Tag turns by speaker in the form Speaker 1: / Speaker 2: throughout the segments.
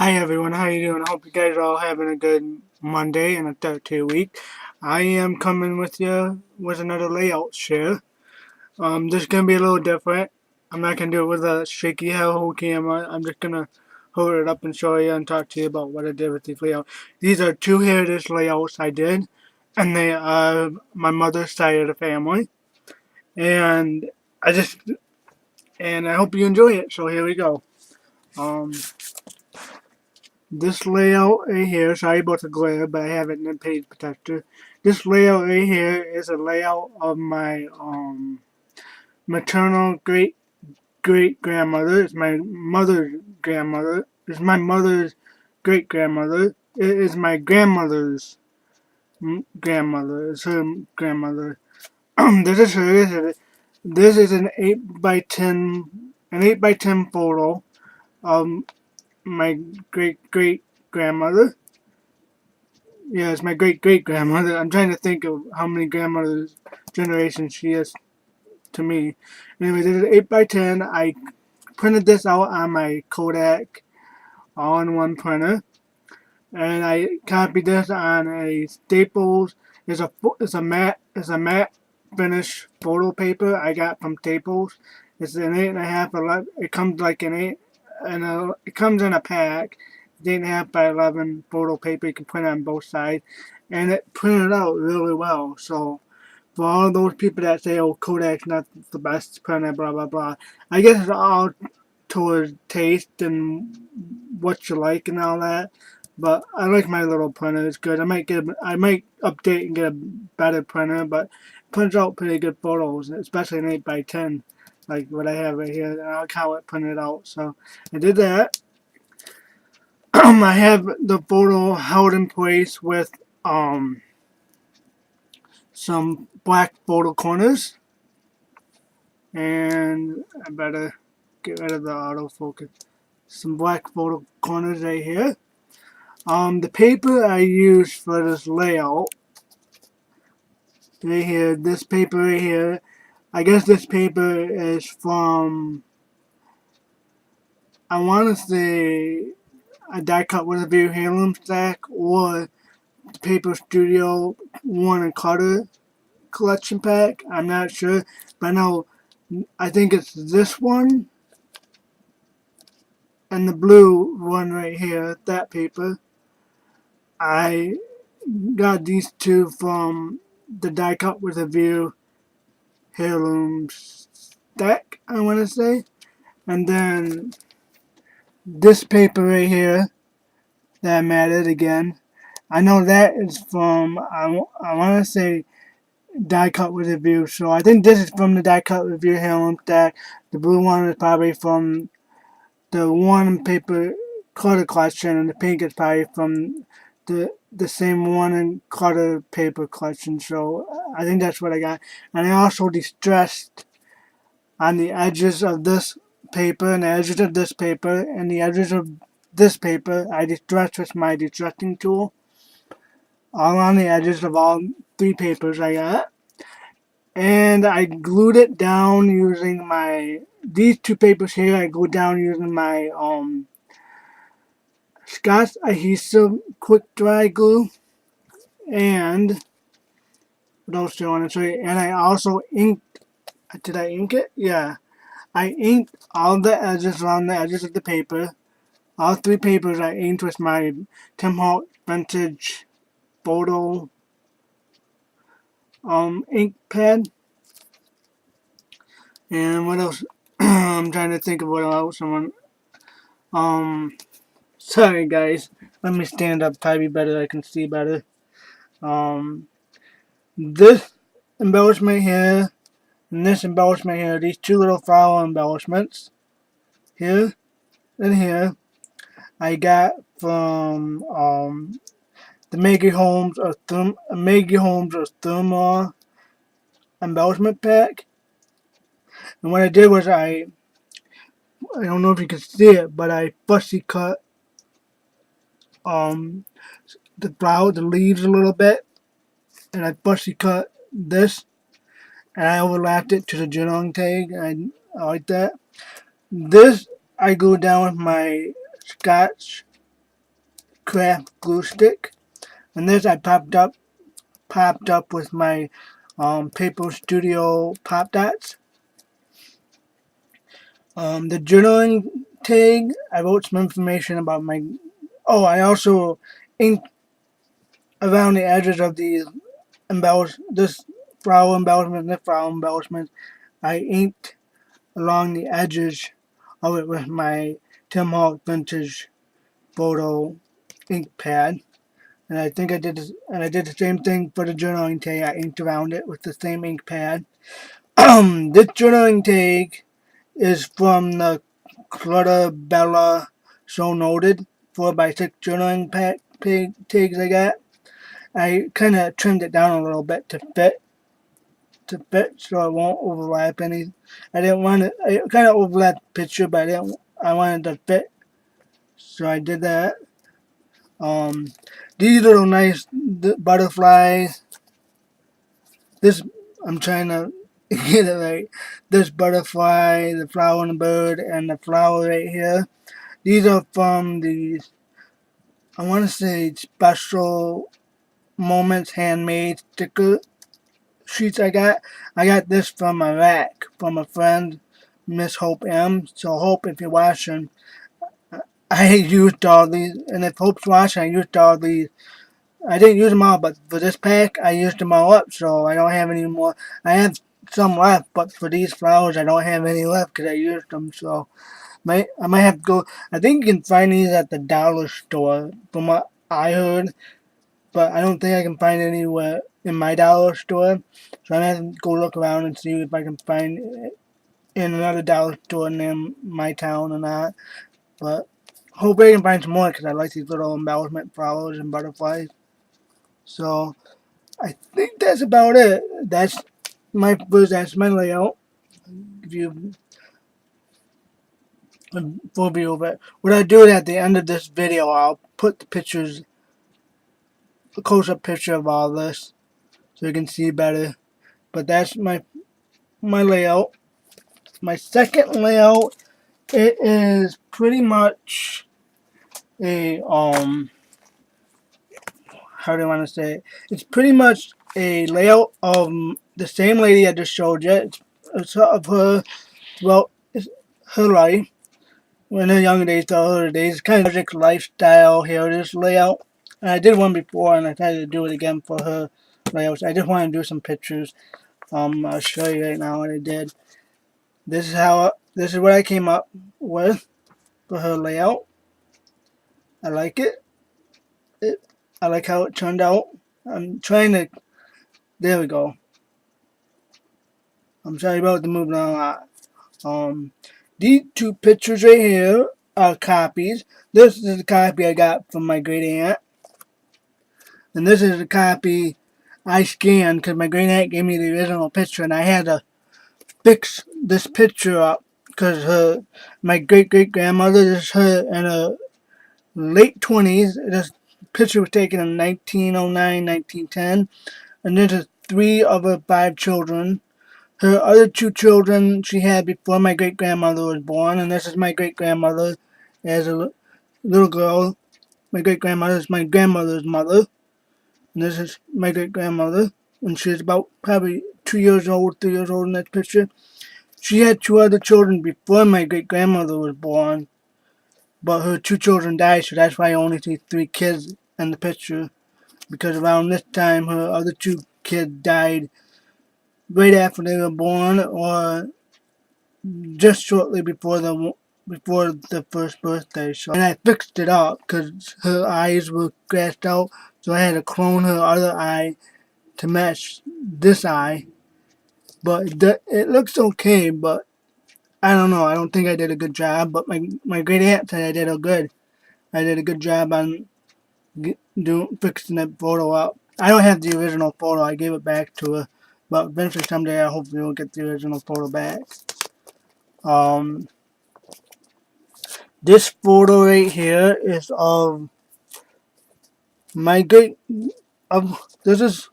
Speaker 1: Hi everyone, how you doing? I hope you guys are all having a good Monday and a start to your week. I am coming with you with another layout share. This is gonna be a little different. I'm not gonna do it with a shaky whole camera. I'm just gonna hold it up and show you and talk to you about what I did with these layouts. These are two heritage layouts I did, and they are my mother's side of the family. And I just and I hope you enjoy it. So here we go. Um, This layout right here, sorry about the glare, but I have it in the page protector. This layout right here is a layout of my maternal great grandmother. It's my mother's grandmother. It's my mother's great grandmother. It is my grandmother's grandmother. It's her grandmother. This is her. This is an 8 by 10 photo of my great grandmother. Yeah, it's my great great grandmother. I'm trying to think of how many grandmothers generations she is to me. Anyway, this is 8 by 10. I printed this out on my Kodak all-in-one printer, and I copied this on a Staples. It's a matte finish photo paper I got from Staples. It's an 8.5. It comes like an eight, and it comes in a pack. It's 8.5 by 11 photo paper. You can print on both sides, and it printed out really well. So for all those people that say, "Oh, Kodak's not the best printer," blah blah blah, I guess it's all towards taste and what you like and all that. But I like my little printer. It's good. I might update and get a better printer, but it prints out pretty good photos, especially an 8 by 10, like what I have right here. And I'll how it printed out. So I did that. I have the photo held in place with some black photo corners, and I better get rid of the autofocus. Some black photo corners right here. The paper I used for this layout right here, this paper right here, I guess this paper is from, I want to say, a die cut with a view heirloom stack or the Paper Studio Warren and Carter collection pack. I'm not sure, but I think it's this one and the blue one right here, that paper. I got these two from the die cut with a view heirloom stack, I want to say. And then this paper right here that I'm added again. I know that is from, I want to say die cut with a view. So I think this is from the die cut with view heirloom stack. The blue one is probably from the one paper Carter collection, and the pink is probably from the same one and Carter paper collection. So I think that's what I got. And I also distressed on the edges of this paper and the edges of this paper and the edges of this paper. I distressed with my distressing tool all on the edges of all three papers I got. And I glued it down using these two papers here. I glued down using my Scotch adhesive quick dry glue. And what else do I want to say? And I also inked. Did I ink it? Yeah. I inked all the edges around the edges of the paper. All three papers I inked with my Tim Holtz Vintage Photo ink pad. And what else? I'm trying to think of what else I want. Sorry guys. Let me stand up probably better. I can see better. Um, this embellishment here and this embellishment here. These two little flower embellishments here and here. I got from the Maggie Holmes or Thermal embellishment pack. And what I did was I don't know if you can see it, but I fussy cut um the leaves a little bit, and I fussy cut this, and I overlapped it to the Jurong tag. I like that. This I go down with my Scotch craft glue stick. And this I popped up with my Paper Studio Pop Dots. The journaling tag, I wrote some information about my. Oh, I also inked around the edges of these this flower embellishment, this flower embellishment. I inked along the edges of it with my Tim Hawk Vintage Photo ink pad. And I think I did this, and I did the same thing for the journaling tag. I inked around it with the same ink pad. This journaling tag is from the Clutter Bella So Noted 4x6 journaling tags I got. I kind of trimmed it down a little bit to fit so it won't overlap any. I didn't want it. I kind of overlapped the picture, but I wanted to fit, so I did that. These little nice butterflies. This I'm trying to get it right. This butterfly, the flower and the bird, and the flower right here. These are from the, I want to say, Special Moments handmade sticker sheets I got. I got this from a rack from a friend, Miss Hope M. So Hope, if you're watching, I used all these, and if Hope's watching, I used all these. I didn't use them all, but for this pack, I used them all up, so I don't have any more. I have some left, but for these flowers, I don't have any left because I used them, so I might have to go. I think you can find these at the dollar store, from what I heard, but I don't think I can find anywhere in my dollar store, so I'm going to have to go look around and see if I can find it in another dollar store near my town or not, but hopefully I can find some more because I like these little embellishment flowers and butterflies. So I think that's about it. That's my layout. If you full view of it. What I do at the end of this video, I'll put the pictures, a close-up picture of all this, so you can see better. But that's my layout. My second layout, it is pretty much a how do I want to say it? It's pretty much a layout of the same lady I just showed you. It's of her, well, it's her life. In her younger days to older days, kind of project lifestyle heritage layout. And I did one before, and I tried to do it again for her layouts. I just want to do some pictures. I'll show you right now what I did. This is what I came up with for her layout. I like it. I like how it turned out. I'm trying to. There we go. I'm sorry about the moving on a lot. These two pictures right here are copies. This is a copy I got from my great aunt. And this is a copy I scanned because my great aunt gave me the original picture, and I had to fix this picture up because my great grandmother, this is her in her late 20s. This picture was taken in 1909, 1910, and this is 3 of her 5 children. Her other 2 children she had before my great grandmother was born, and this is my great grandmother as a little girl. My great grandmother is my grandmother's mother. And this is my great grandmother, and she's about probably 2 years old, 3 years old in that picture. She had 2 other children before my great grandmother was born, but her 2 children died, so that's why I only see 3 kids in the picture. Because around this time, her other 2 kids died right after they were born, or just shortly before the first birthday. So, and I fixed it up because her eyes were scratched out, so I had to clone her other eye to match this eye, but it looks okay, but I don't know. I don't think I did a good job, but my great aunt said I did a good job on fixing that photo up. I don't have the original photo. I gave it back to her, but eventually someday I hopefully will get the original photo back. This photo right here is of my this is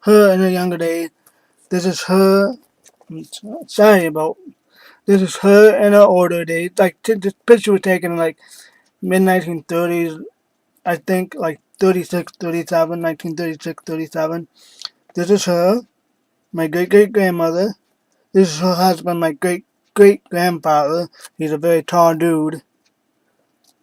Speaker 1: her in her younger days. This is her. Sorry about. This is her in her older days. Like this picture was taken in like mid 1930s. I think like 36, 37, 1936, 37. This is her, my great-great-grandmother. This is her husband, my great-great-grandfather. He's a very tall dude.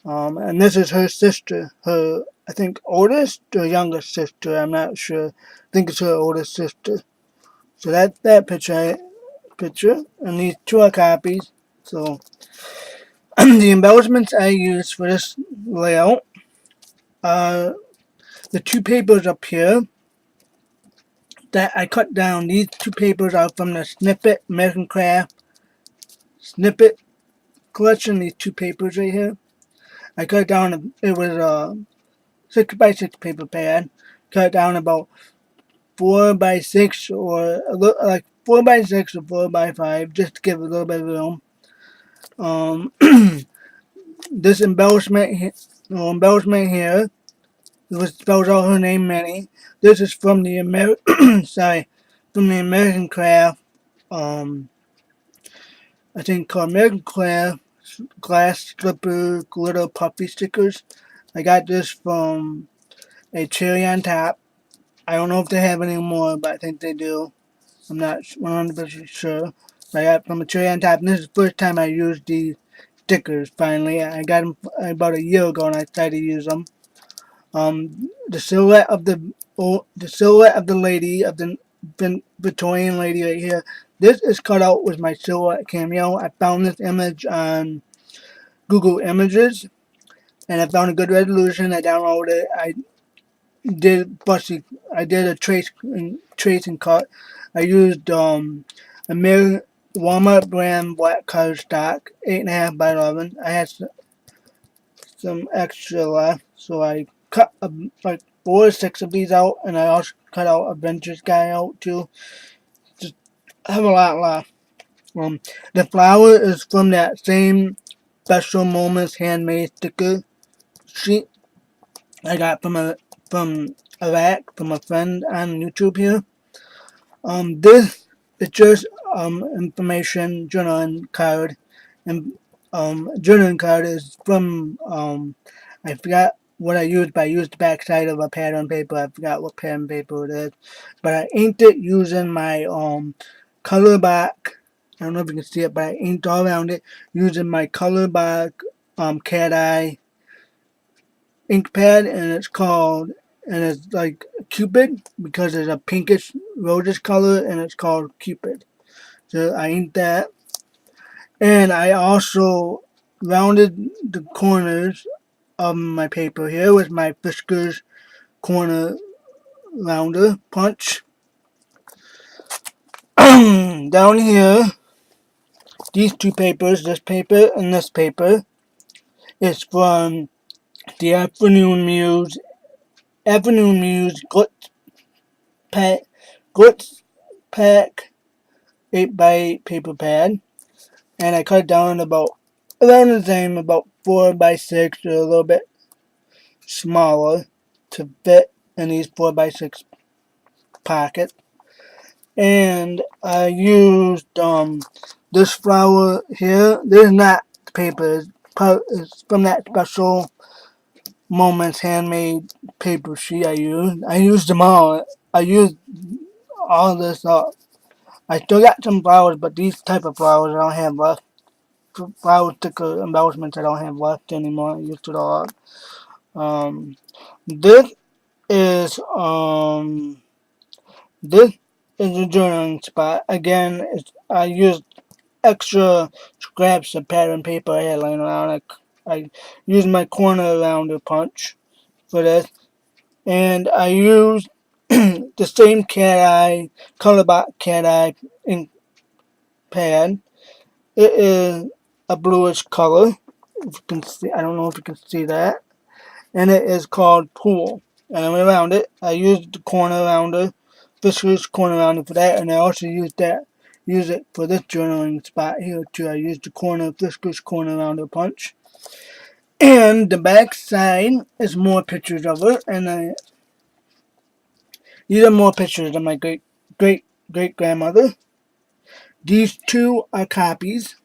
Speaker 1: And this is her sister, her, I think, oldest or youngest sister, I'm not sure. I think it's her oldest sister. So that picture, and these two are copies. So the embellishments I use for this layout are the two papers up here that I cut down. These two papers are from the Snippet American Craft Snippet collection. These two papers right here. I cut down. It was a 6x6 paper pad. Cut down about 4x6 or a little, like 4x6 or 4x5, just to give a little bit of room. This embellishment here, which spells out her name, Minnie. This is from the from the American Craft. I think called American Craft glass slipper glitter puffy stickers. I got this from a Cherry on Top. I don't know if they have any more, but I think they do. I'm not 100% sure. I got from a Cherry on Top, and this is the first time I used these stickers. Finally, I got them about a year ago, and I started to use them. The silhouette of the lady, of the Victorian lady right here. This is cut out with my silhouette cameo. I found this image on Google Images, and I found a good resolution. I downloaded it. I did a trace and cut. I used a Walmart brand black cardstock, 8.5 by 11. I had some extra left, so I cut like 4 or 6 of these out, and I also cut out Avengers guy out too. Just have a lot left. The flower is from that same Special Moments handmade sticker sheet I got from a friend on YouTube here. This is just information journaling card, and journaling card is from I forgot what I used, but I used the back side of a pattern paper. I forgot what pattern paper it is, but I inked it using my color back. I don't know if you can see it, but I inked all around it using my color back cat eye ink pad, and it's like Cupid because it's a pinkish roses color, and it's called Cupid. So I inked that, and I also rounded the corners of my paper here with my Fiskars corner rounder punch. Down here, these two papers, this paper and this paper, is from the Afternoon Muse Glitz Pack 8x8 paper pad, and I cut down around the same, about 4x6 or a little bit smaller to fit in these 4x6 pockets. And I used this flower here. This is not paper. It's from that Special Moments handmade paper sheet I used. I used them all. I used all this up. I still got some flowers, but these type of flowers I don't have left. Flower sticker embellishments I don't have left anymore. I used it all up. This is this is a journaling spot. Again, I used extra scraps of pattern paper I had laying around. I used my corner rounder punch for this, and I used the same color box cat eye ink pad. It is a bluish color. If you can see, I don't know if you can see that, and it is called Pool. And I went around it. I used the corner rounder, Fisher's corner rounder for that, and I also used it for this journaling spot here too. I used the Fisher's corner rounder punch. And the back side is more pictures of her, and these are more pictures of my great grandmother. These two are copies,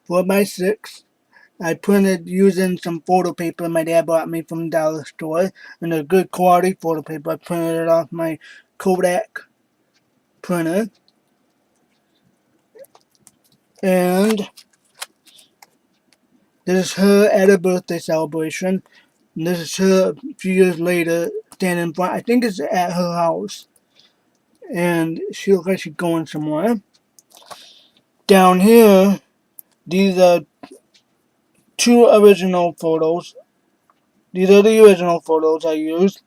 Speaker 1: 4x6, I printed using some photo paper my dad bought me from the dollar store, and a good quality photo paper. I printed it off my Kodak printer, and this is her at a birthday celebration. And this is her a few years later standing in front. I think it's at her house, and she looks like she's going somewhere. Down here, these are two original photos. These are the original photos I used.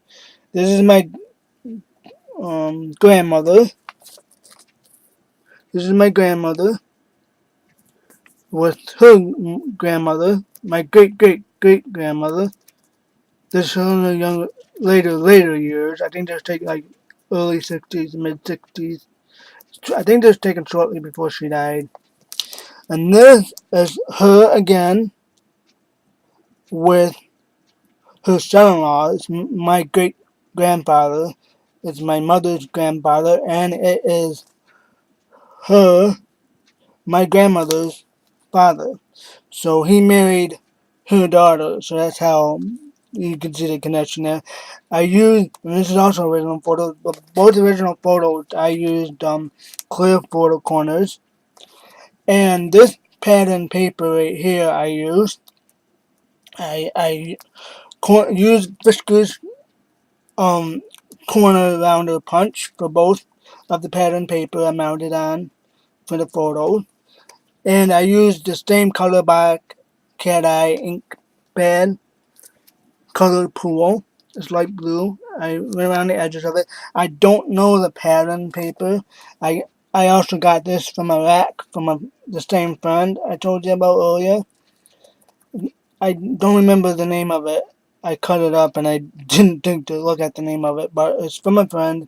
Speaker 1: This is my grandmother. This is my grandmother with her grandmother, my great great great grandmother. This is her in the later years. I think this was taken like early 60s, mid 60s. I think this was taken shortly before she died. And this is her again with her son-in-law. It's my great grandfather. It's my mother's grandfather, and it is her, my grandmother's father. So he married her daughter. So that's how you can see the connection there. I used, and this is also original photos, but both original photos I used clear photo corners. And this pattern paper right here I used. I used Fisker's corner rounder punch for both of the pattern paper I mounted on for the photo. And I used the same color black cat eye ink pad color pool. It's light blue. I went around the edges of it. I don't know the pattern paper. I I also got this from a rack from the same friend I told you about earlier. I don't remember the name of it. I cut it up and I didn't think to look at the name of it, but it's from a friend.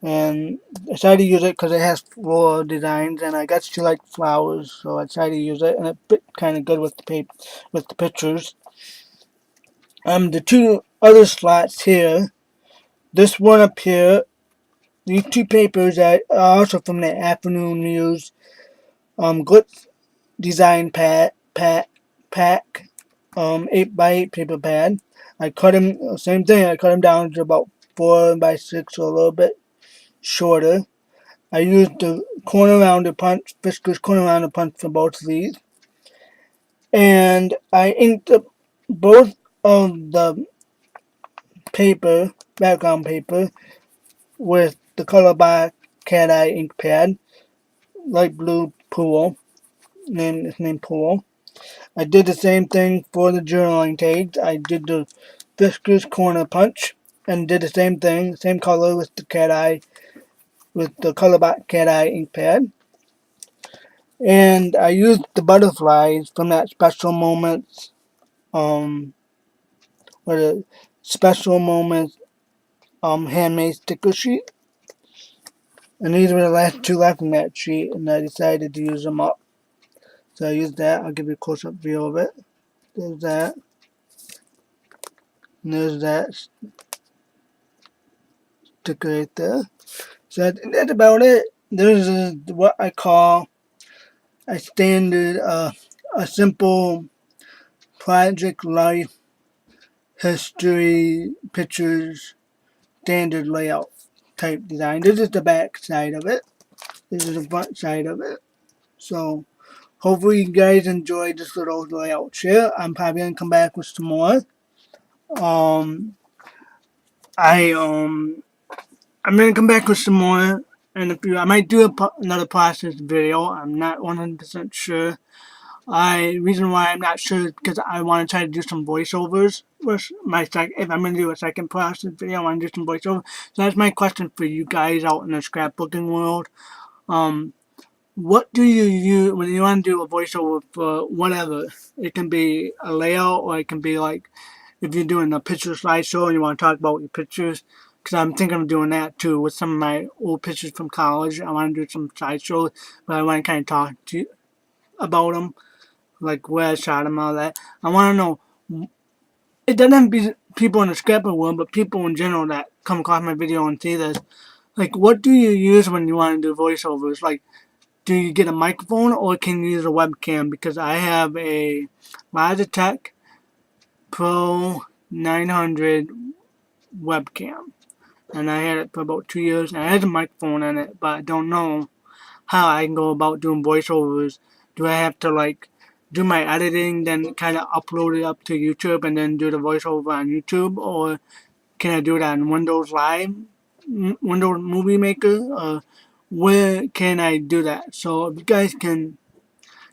Speaker 1: And I decided to use it because it has floral designs, and I got to like flowers, so I decided to use it, and it fit kind of good with the paper, with the pictures. The two other slots here, this one up here, these two papers that are also from the afternoon news, Glitz design pack, 8x8 paper pad. I cut them, same thing, I cut them down to about 4x6, so a little bit shorter. I used the corner rounder punch, Fisker's corner rounder punch for both of these. And I inked up both of the paper, background paper, with the color black cat eye ink pad, light blue pool, named Pool. I did the same thing for the journaling tags. I did the Fisker's corner punch and did the same thing, same color with the cat eye, with the color black cat eye ink pad. And I used the butterflies from that special moments, um, or the special moments, handmade sticker sheet. And these were the last two left in that sheet, and I decided to use them up. So I used that. I'll give you a close-up view of it. There's that. And there's that sticker right there. So that's about it. This is what I call a standard, a simple project life history pictures standard layout type design. This is the back side of it. This is the front side of it. So hopefully you guys enjoyed this little layout share. I'm probably gonna come back with some more. Um, I'm gonna come back with some more in a few. I might do another process video. I'm not 100% sure. Reason why I'm not sure is because I want to try to do some voiceovers with if I'm gonna do a second process video, I want to do some voiceover. So that's my question for you guys out in the scrapbooking world. What do you use when you want to do a voiceover for whatever? It can be a layout, or it can be like if you're doing a picture slideshow and you want to talk about your pictures. Because I'm thinking of doing that too with some of my old pictures from college. I want to do some slideshows, but I want to kind of talk to you about them, like where I shot them, all that. I want to know. It doesn't have to be people in the scrapbook world, but people in general that come across my video and see this. Like, what do you use when you want to do voiceovers? Like, do you get a microphone or can you use a webcam? Because I have a Logitech Pro 900 webcam, and I had it for about 2 years, and it has a microphone in it, but I don't know how I can go about doing voiceovers. Do I have to like do my editing, then kind of upload it up to YouTube and then do the voiceover on YouTube, or can I do it on Windows Live, Windows Movie Maker, or where can I do that? So if you guys can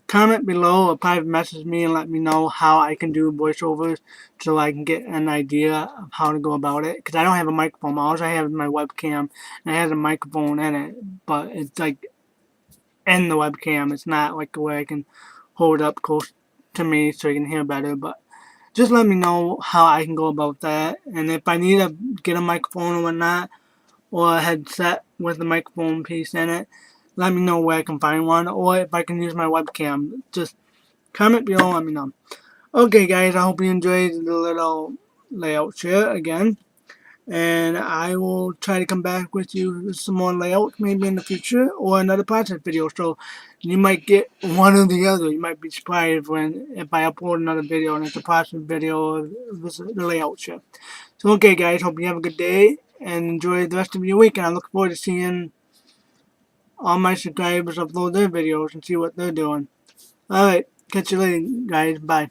Speaker 1: comment below or private message me and let me know how I can do voiceovers so I can get an idea of how to go about it. Because I don't have a microphone. All I have is my webcam and it has a microphone in it, but it's like in the webcam. It's not like where I can hold it up close to me so you can hear better. But just let me know how I can go about that. And if I need to get a microphone or whatnot, or a headset with a microphone piece in it, let me know where I can find one, or if I can use my webcam. Just comment below and let me know. Okay guys, I hope you enjoyed the little layout share again. And I will try to come back with you with some more layouts maybe in the future or another process video. So you might get one or the other. You might be surprised if I upload another video and it's a process video or the layout share. So okay guys, hope you have a good day and enjoy the rest of your week, and I look forward to seeing all my subscribers upload their videos and see what they're doing. Alright, catch you later guys, bye.